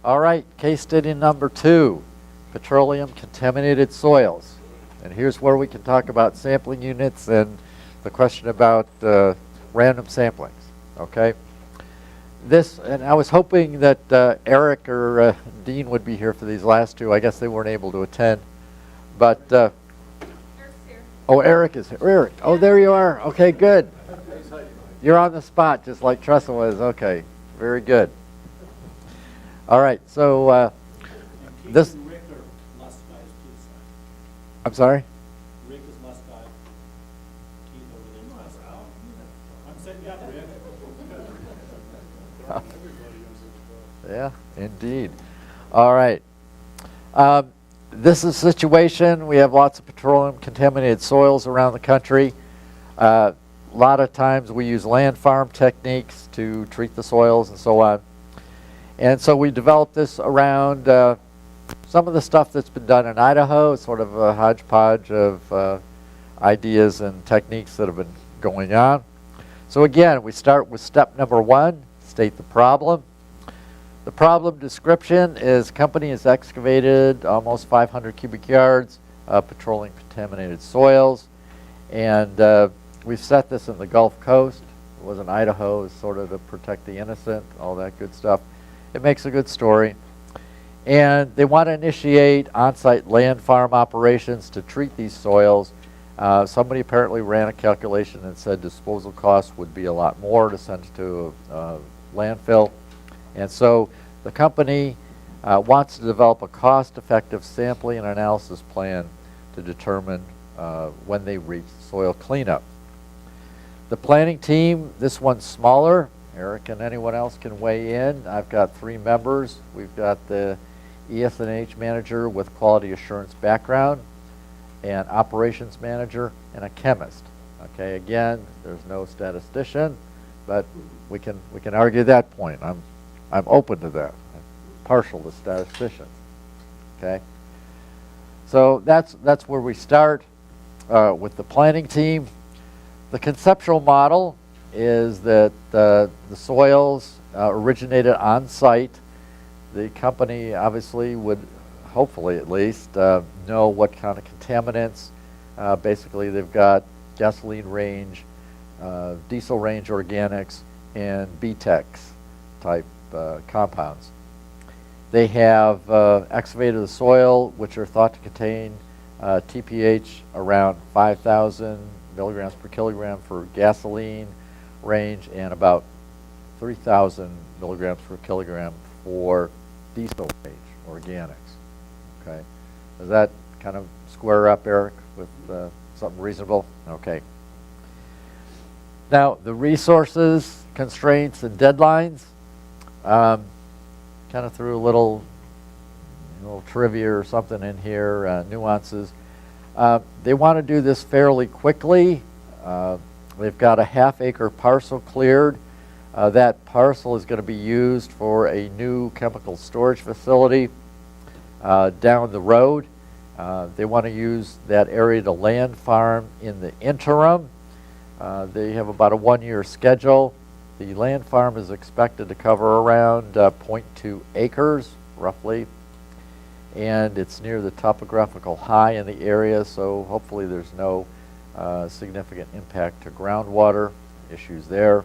All right, case study number 2, petroleum contaminated soils. And here's where we can talk about sampling units and the question about random samplings, okay? And I was hoping that Eric or Dean would be here for these last two. I guess they weren't able to attend. But, Eric's here. Oh, Eric is here. Eric, oh, there you are. Okay, good. You're on the spot, just like Tressa was. Okay, very good. All right, so this. I'm sorry? Rick is last guy. Keith over there. I'm setting you up, Rick. Yeah, indeed. All right. This is a situation. We have lots of petroleum contaminated soils around the country. A lot of times we use land farm techniques to treat the soils and so on. And so we developed this around some of the stuff that's been done in Idaho. It's sort of a hodgepodge of ideas and techniques that have been going on. So again, we start with step number 1, state the problem. The problem description is company has excavated almost 500 cubic yards of petroleum contaminated soils. And we've set this in the Gulf Coast. It was in Idaho, sort of to protect the innocent, all that good stuff. It makes a good story. And they want to initiate on-site land farm operations to treat these soils. Somebody apparently ran a calculation and said disposal costs would be a lot more to send to a landfill. And so the company wants to develop a cost-effective sampling and analysis plan to determine when they reach soil cleanup. The planning team, this one's smaller. Eric and anyone else can weigh in. I've got 3 members. We've got the ES&H manager with quality assurance background, an operations manager, and a chemist. Okay, again, there's no statistician, but we can argue that point. I'm open to that. I'm partial to statisticians. Okay, so that's where we start with the planning team. The conceptual model is that the soils originated on site. The company obviously would, hopefully at least, know what kind of contaminants. Basically, they've got gasoline range, diesel range organics, and BTEX type compounds. They have excavated the soil, which are thought to contain TPH around 5,000 milligrams per kilogram for gasoline range and about 3,000 milligrams per kilogram for diesel range organics. Okay, does that kind of square up, Eric, with something reasonable? Okay. Now the resources, constraints, and deadlines. Kind of threw a little trivia or something in here, nuances. They want to do this fairly quickly. They've got a half-acre parcel cleared. That parcel is going to be used for a new chemical storage facility down the road. They want to use that area to land farm in the interim. They have about a 1-year schedule. The land farm is expected to cover around 0.2 acres, roughly. And it's near the topographical high in the area, so hopefully there's no significant impact to groundwater issues there.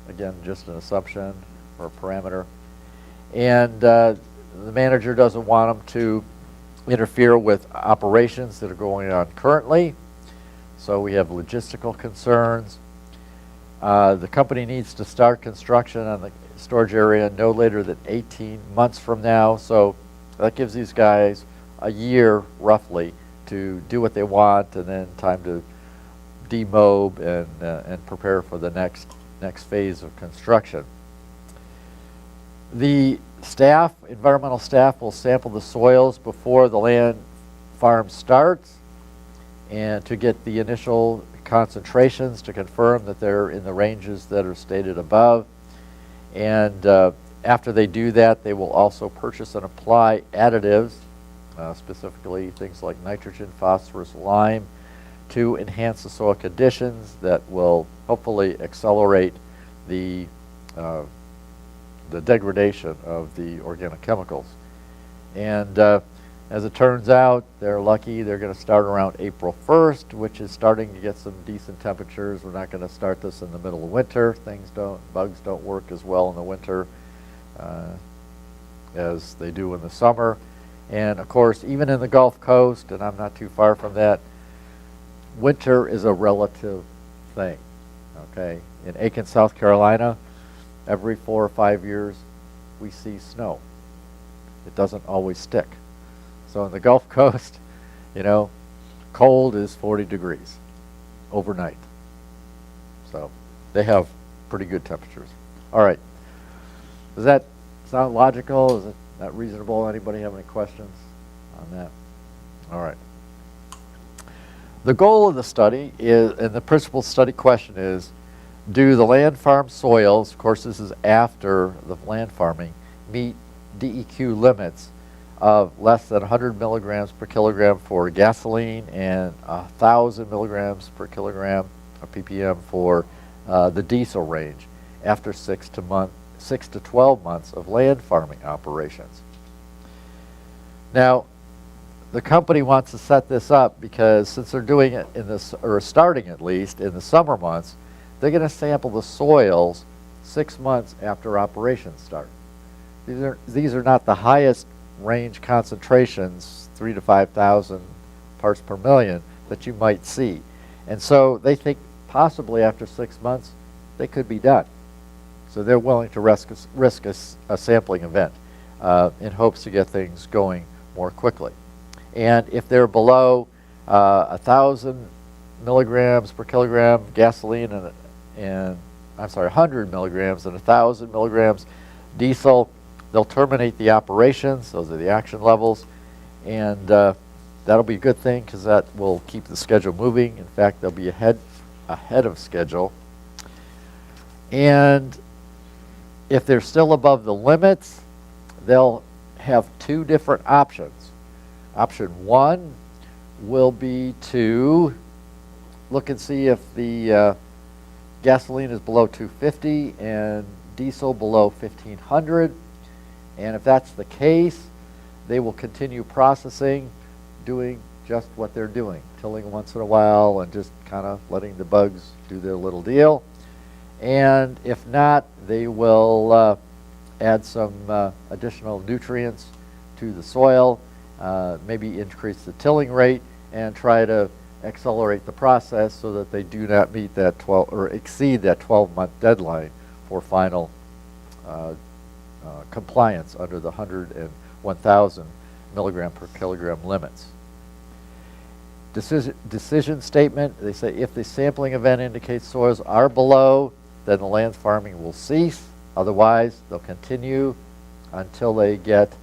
Again, just an assumption or a parameter. And the manager doesn't want them to interfere with operations that are going on currently. So we have logistical concerns. The company needs to start construction on the storage area no later than 18 months from now. So that gives these guys a year, roughly, to do what they want, and then time to demob and prepare for the next phase of construction. The staff, environmental staff, will sample the soils before the land farm starts, and to get the initial concentrations to confirm that they're in the ranges that are stated above. And after they do that, they will also purchase and apply additives, specifically things like nitrogen, phosphorus, lime, to enhance the soil conditions that will hopefully accelerate the the degradation of the organic chemicals. And as it turns out, they're lucky. They're going to start around April 1st, which is starting to get some decent temperatures. We're not going to start this in the middle of winter. Bugs don't work as well in the winter as they do in the summer. And of course, even in the Gulf Coast, and I'm not too far from that, winter is a relative thing. Okay, in Aiken, South Carolina, every 4 or 5 years, we see snow. It doesn't always stick. So in the Gulf Coast, cold is 40 degrees overnight. So they have pretty good temperatures. All right. Does that sound logical? Is that reasonable? Anybody have any questions on that? All right. The goal of the study is, and the principal study question is, do the land farm soils, of course this is after the land farming, meet DEQ limits of less than 100 milligrams per kilogram for gasoline and 1,000 milligrams per kilogram of ppm for the diesel range after 6 to 12 months of land farming operations. Now, the company wants to set this up because since they're doing it or starting at least in the summer months, they're going to sample the soils 6 months after operations start. These are not the highest range concentrations, 3,000 to 5,000 parts per million, that you might see. And so they think possibly after 6 months, they could be done. So they're willing to risk a sampling event in hopes to get things going more quickly. And if they're below 1,000 milligrams per kilogram gasoline and 100 milligrams and 1,000 milligrams diesel, they'll terminate the operations. Those are the action levels. And that'll be a good thing because that will keep the schedule moving. In fact, they'll be ahead of schedule. And if they're still above the limits, they'll have 2 different options. Option 1 will be to look and see if the gasoline is below 250 and diesel below 1,500. And if that's the case, they will continue processing, doing just what they're doing, tilling once in a while and just kind of letting the bugs do their little deal. And if not, they will add some additional nutrients to the soil, maybe increase the tilling rate, and try to accelerate the process so that they do not meet that exceed that 12-month deadline for final compliance under the 100 and 1,000 milligram per kilogram limits. Decision statement, they say if the sampling event indicates soils are below, then the land farming will cease. Otherwise, they'll continue until they get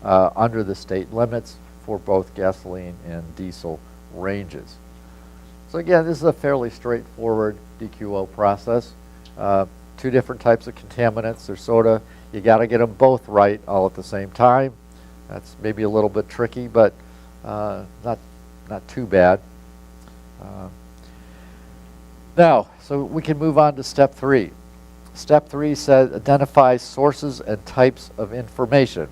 under the state limits for both gasoline and diesel ranges. So again, this is a fairly straightforward DQO process. 2 different types of contaminants. They're you got to get them both right all at the same time. That's maybe a little bit tricky, but not too bad. Now, so we can move on to step 3. Step 3 says identify sources and types of information.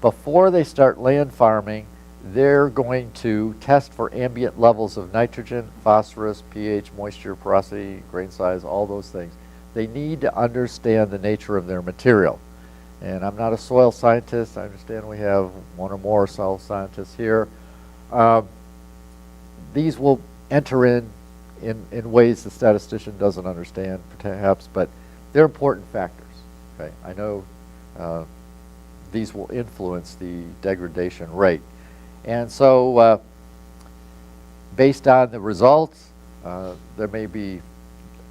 Before they start land farming, they're going to test for ambient levels of nitrogen, phosphorus, pH, moisture, porosity, grain size, all those things. They need to understand the nature of their material. And I'm not a soil scientist. I understand we have 1 or more soil scientists here. These will enter in ways the statistician doesn't understand, perhaps, but they're important factors. Okay, I know these will influence the degradation rate. And so based on the results, there may be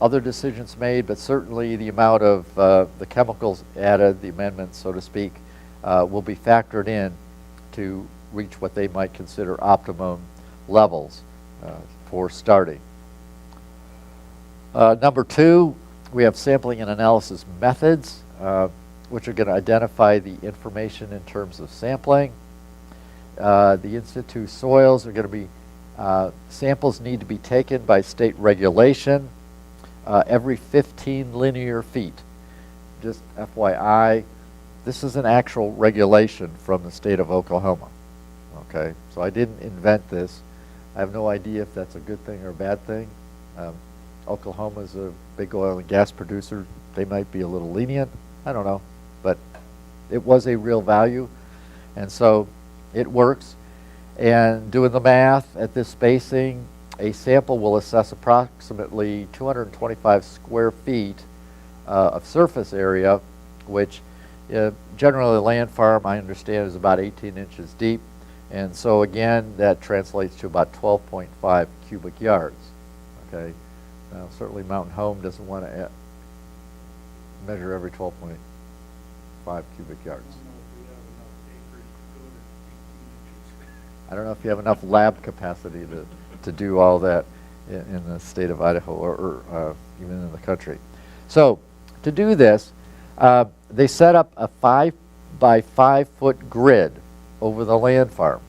other decisions made, but certainly the amount of the chemicals added, the amendments, so to speak, will be factored in to reach what they might consider optimum levels for starting. Number 2, we have sampling and analysis methods, which are going to identify the information in terms of sampling. The in-situ soils are going to be, samples need to be taken by state regulation every 15 linear feet. just FYI, this is an actual regulation from the state of Oklahoma. Okay, so I didn't invent this. I have no idea if that's a good thing or a bad thing. Oklahoma is a big oil and gas producer. They might be a little lenient. I don't know, but it was a real value, and so it works. And doing the math at this spacing, a sample will assess approximately 225 square feet of surface area, which generally a land farm, I understand, is about 18 inches deep. And so again, that translates to about 12.5 cubic yards. Okay, now certainly Mountain Home doesn't want to measure every 12.5 cubic yards. I don't know if you have enough lab capacity to do all that in the state of Idaho or even in the country. So to do this, they set up a 5 by 5 foot grid over the land farm.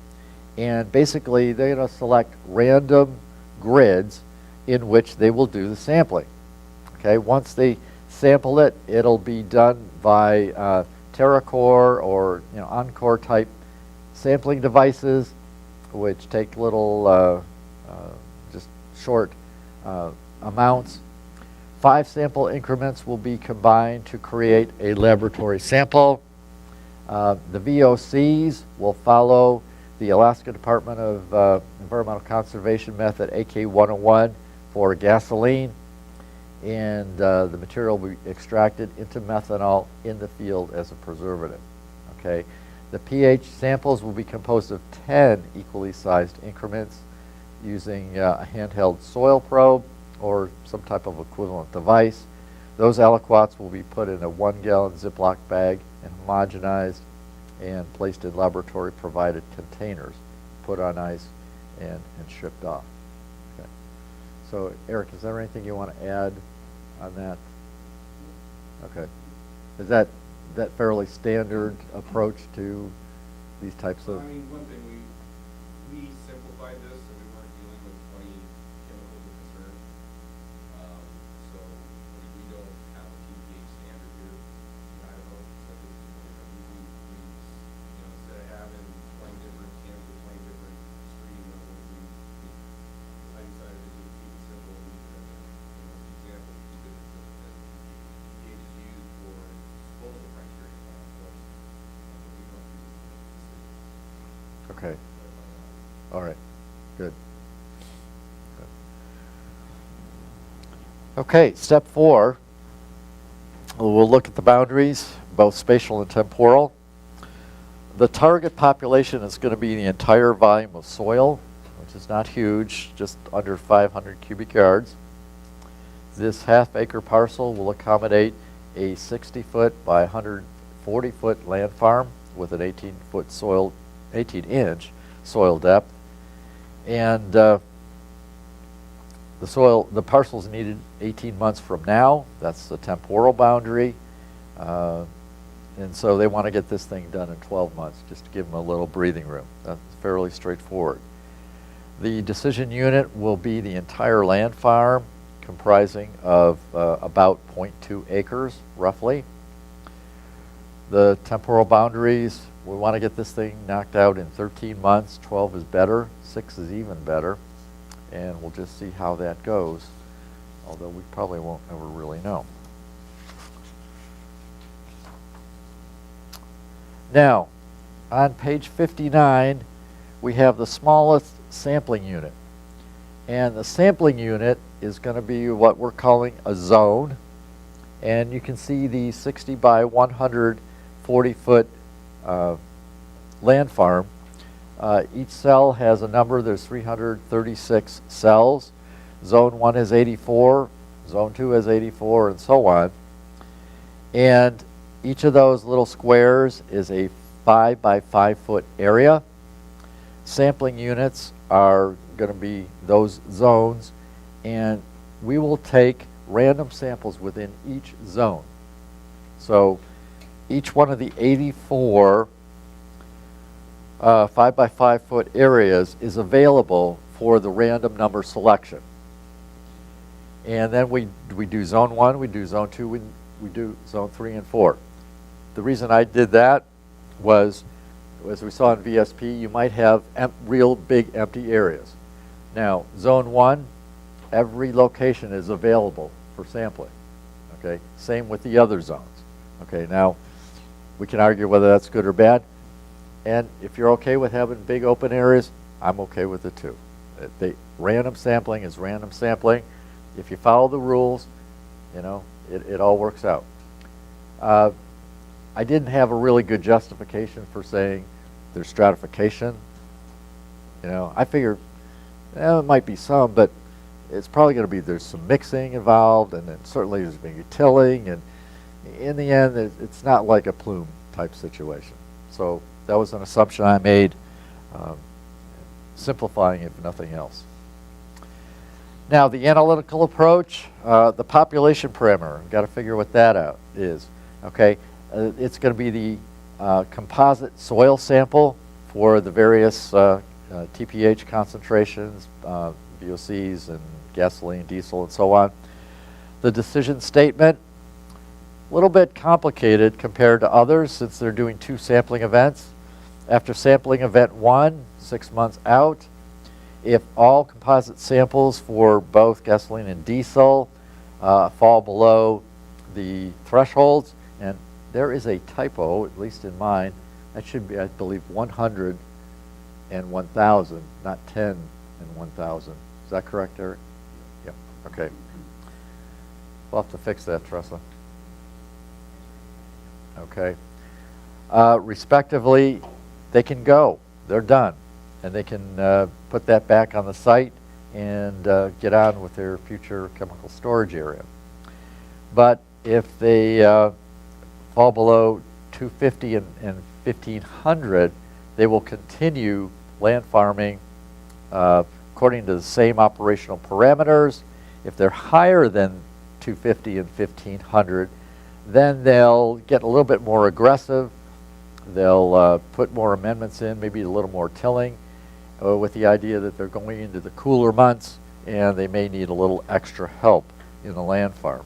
And basically they're going to select random grids in which they will do the sampling. Okay, once they sample it, it'll be done by TerraCore or Encore type sampling devices, which take little just short amounts. 5 sample increments will be combined to create a laboratory sample. The VOCs will follow the Alaska Department of Environmental Conservation method AK-101 for gasoline, and the material will be extracted into methanol in the field as a preservative. Okay, the pH samples will be composed of 10 equally sized increments using a handheld soil probe or some type of equivalent device. Those aliquots will be put in a 1-gallon Ziploc bag and homogenized and placed in laboratory provided containers, put on ice and shipped off. Okay. So Eric, is there anything you want to add on that? Okay. Is that fairly standard approach to these types of? I mean, one thing, we simplified this so we weren't dealing with 20 chemicals of concern. So we don't have a TPH standard here in Idaho. So this is we instead of having 20 different chemicals, 20 different screening levels, I decided to just keep it simple. Example, keep it as TPH is used for disposal criteria. Okay. All right. Good. Okay, step 4. We'll look at the boundaries, both spatial and temporal. The target population is going to be the entire volume of soil, which is not huge, just under 500 cubic yards. This half-acre parcel will accommodate a 60-foot by 140-foot land farm with an 18-inch soil depth, and the parcel's needed 18 months from now. That's the temporal boundary, and so they want to get this thing done in 12 months, just to give them a little breathing room. That's fairly straightforward. The decision unit will be the entire land farm, comprising of about 0.2 acres, roughly. The temporal boundaries, we want to get this thing knocked out in 13 months. 12 is better, 6 is even better, and we'll just see how that goes, although we probably won't ever really know. Now, on page 59, we have the smallest sampling unit, and the sampling unit is going to be what we're calling a zone, and you can see the 60 by 140-foot land farm. Each cell has a number. There's 336 cells. Zone 1 has 84, Zone 2 has 84, and so on. And each of those little squares is a 5 by 5 foot area. Sampling units are going to be those zones, and we will take random samples within each zone. So each one of the 84 5 by 5 foot areas is available for the random number selection. And then we do zone 1, we do zone 2, we we do zone 3 and 4. The reason I did that was, as we saw in VSP, you might have real big empty areas. Now, zone 1, every location is available for sampling. Okay, same with the other zones. Okay, now we can argue whether that's good or bad. And if you're okay with having big open areas, I'm okay with it too. Random sampling is random sampling. If you follow the rules, you know, it all works out. I didn't have a really good justification for saying there's stratification. You know, I figured, it might be some, but it's probably going to be, there's some mixing involved, and then certainly there's going to be tilling, and in the end, it's not like a plume type situation. So that was an assumption I made, simplifying if nothing else. Now, the analytical approach, the population parameter, got to figure what that out is. Okay, it's going to be the composite soil sample for the various TPH concentrations, VOCs and gasoline, diesel, and so on. The decision statement, a little bit complicated compared to others since they're doing 2 sampling events. After sampling event 1, 6 months out, if all composite samples for both gasoline and diesel fall below the thresholds, and there is a typo, at least in mine, that should be, I believe, 100 and 1,000, not 10 and 1,000. Is that correct, Eric? Yeah, okay. We'll have to fix that, Tressa. Okay. Respectively, they can go. They're done. And they can put that back on the site and get on with their future chemical storage area. But if they fall below 250 and 1,500, they will continue land farming according to the same operational parameters. If they're higher than 250 and 1,500, then they'll get a little bit more aggressive. They'll put more amendments in, maybe a little more tilling, with the idea that they're going into the cooler months and they may need a little extra help in the land farm.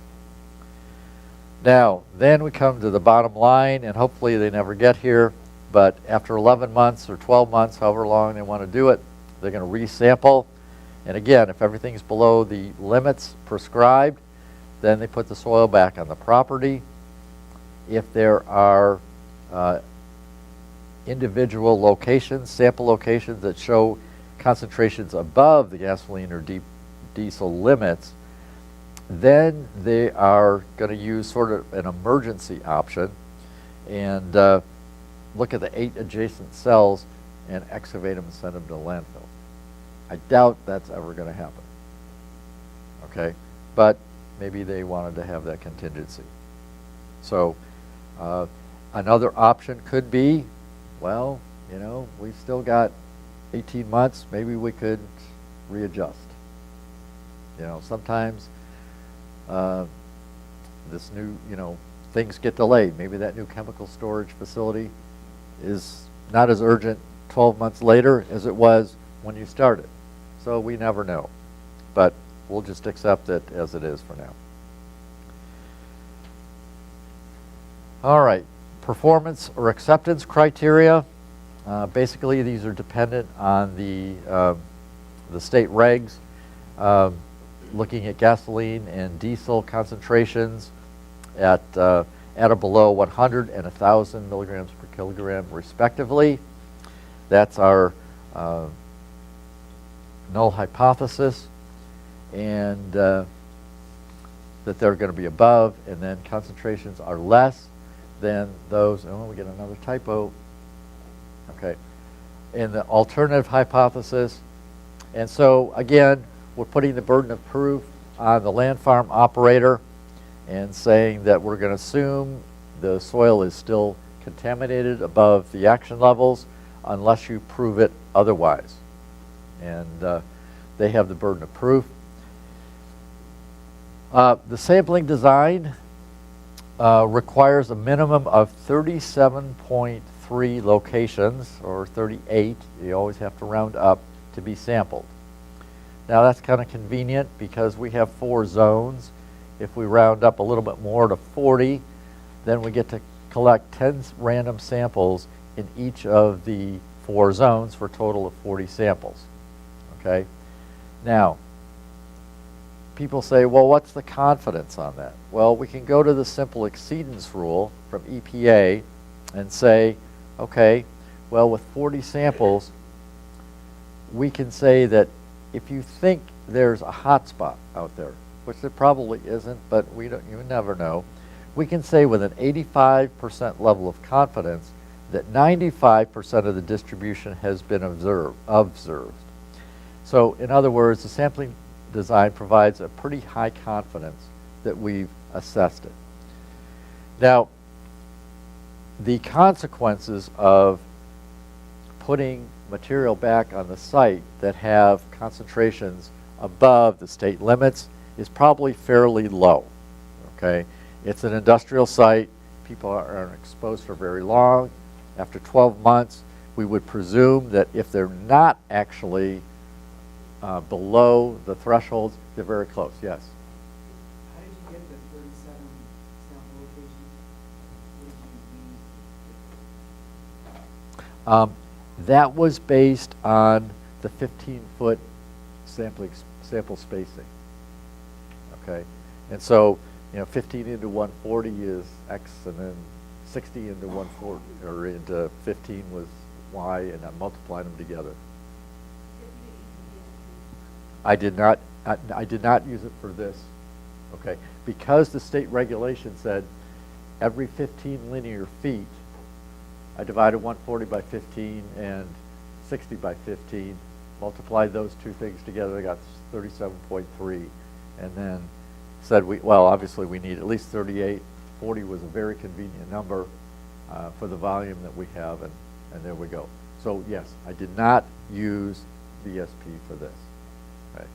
Now, then we come to the bottom line, and hopefully they never get here, but after 11 months or 12 months, however long they want to do it, they're going to resample. And again, if everything's below the limits prescribed, then they put the soil back on the property. If there are individual locations, sample locations that show concentrations above the gasoline or diesel limits, then they are going to use sort of an emergency option and look at the 8 adjacent cells and excavate them and send them to the landfill. I doubt that's ever going to happen. Okay, but maybe they wanted to have that contingency. So another option could be, well, you know, we've still got 18 months, maybe we could readjust. You know, sometimes this new, you know, things get delayed. Maybe that new chemical storage facility is not as urgent 12 months later as it was when you started. So we never know. But we'll just accept it as it is for now. All right, performance or acceptance criteria. Basically, these are dependent on the state regs. Looking at gasoline and diesel concentrations at or below 100 and 1,000 milligrams per kilogram, respectively. That's our null hypothesis, and that they're going to be above, and then concentrations are less than those. Oh, we get another typo. Okay, in the alternative hypothesis. And so again, we're putting the burden of proof on the land farm operator and saying that we're going to assume the soil is still contaminated above the action levels unless you prove it otherwise. And they have the burden of proof. The sampling design requires a minimum of 37.3 locations, or 38, you always have to round up, to be sampled. Now that's kind of convenient because we have 4 zones. If we round up a little bit more to 40, then we get to collect 10 random samples in each of the 4 zones for a total of 40 samples. Okay? Now, people say, well, what's the confidence on that? Well, we can go to the simple exceedance rule from EPA and say, okay, well, with 40 samples, we can say that if you think there's a hot spot out there, which there probably isn't, but you never know, we can say with an 85% level of confidence that 95% of the distribution has been observed. So in other words, the sampling design provides a pretty high confidence that we've assessed it. Now, the consequences of putting material back on the site that have concentrations above the state limits is probably fairly low, okay? It's an industrial site. People aren't exposed for very long. After 12 months, we would presume that if they're not actually below the thresholds, they're very close, yes? How did you get the 37 sample locations? What did you use? That was based on the 15-foot sample spacing, okay? And so, 15 into 140 is X, and then 60 into 140, or into 15 was Y, and I'm multiplying them together. I did not use it for this, okay? Because the state regulation said every 15 linear feet, I divided 140 by 15 and 60 by 15, multiplied those two things together, I got 37.3, and then said obviously we need at least 38. 40 was a very convenient number for the volume that we have, and there we go. So yes, I did not use VSP for this. Right.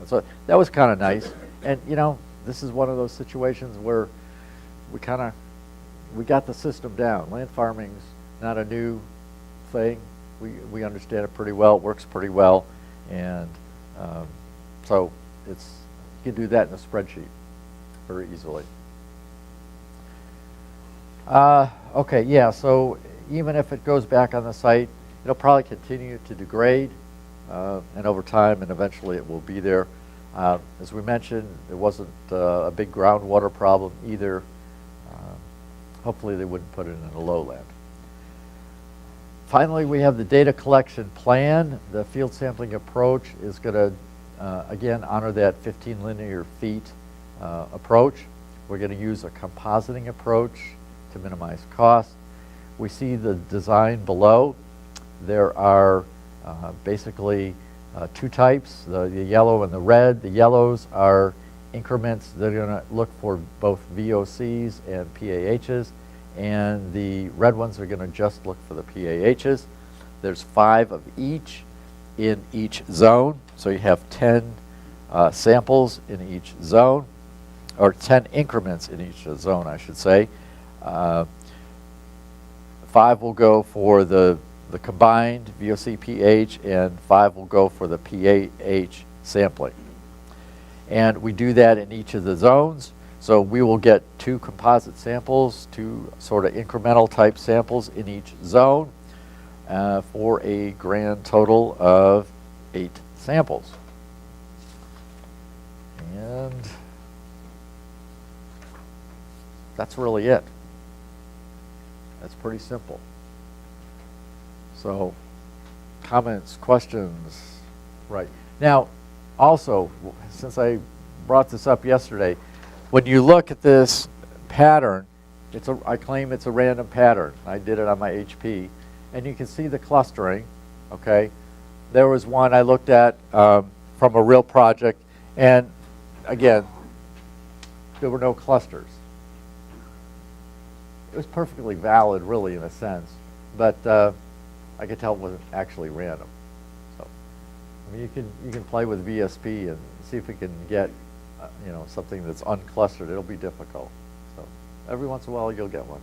And so that was kind of nice, and this is one of those situations where we got the system down. Land farming's not a new thing. We understand it pretty well. It works pretty well, and so you can do that in a spreadsheet very easily. Okay, yeah. So even if it goes back on the site, it'll probably continue to degrade, and over time, and eventually it will be there. As we mentioned, there wasn't a big groundwater problem either. Hopefully they wouldn't put it in a lowland. Finally, we have the data collection plan. The field sampling approach is going to, again, honor that 15 linear feet approach. We're going to use a compositing approach to minimize cost. We see the design below. There are basically 2 types, the yellow and the red. The yellows are increments that are going to look for both VOCs and PAHs, and the red ones are going to just look for the PAHs. There's 5 of each in each zone, so you have 10 samples in each zone, or 10 increments in each zone, I should say. 5 will go for the combined VOC pH, and 5 will go for the PAH sampling. And we do that in each of the zones. So we will get 2 composite samples, 2 sort of incremental type samples in each zone for a grand total of 8 samples. And that's really it. That's pretty simple. So comments, questions? Right. Now, also, since I brought this up yesterday, when you look at this pattern, I claim it's a random pattern. I did it on my HP, and you can see the clustering, okay? There was one I looked at from a real project, and again, there were no clusters. It was perfectly valid, really, in a sense, but I could tell it wasn't actually random. So, I mean, you can play with VSP and see if we can get something that's unclustered. It'll be difficult. So every once in a while you'll get one.